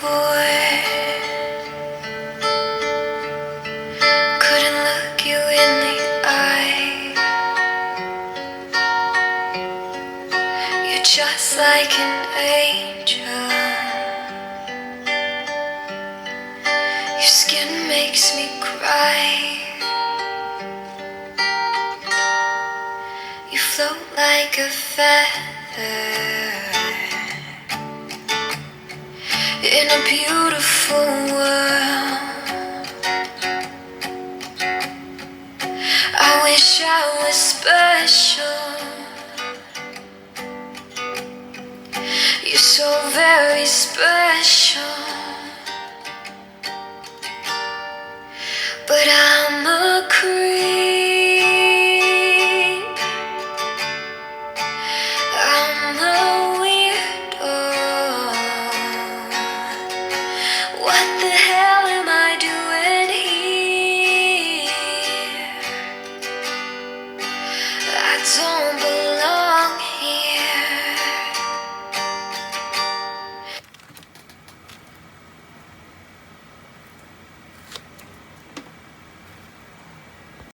before. Couldn't look you in the eye. You're just like an angel. Your skin makes me cry. You float like a feather in a beautiful world. I wish I was special. You're so very special. But I'm a creep. I'm a weirdo. What the hell am I doing here? I don't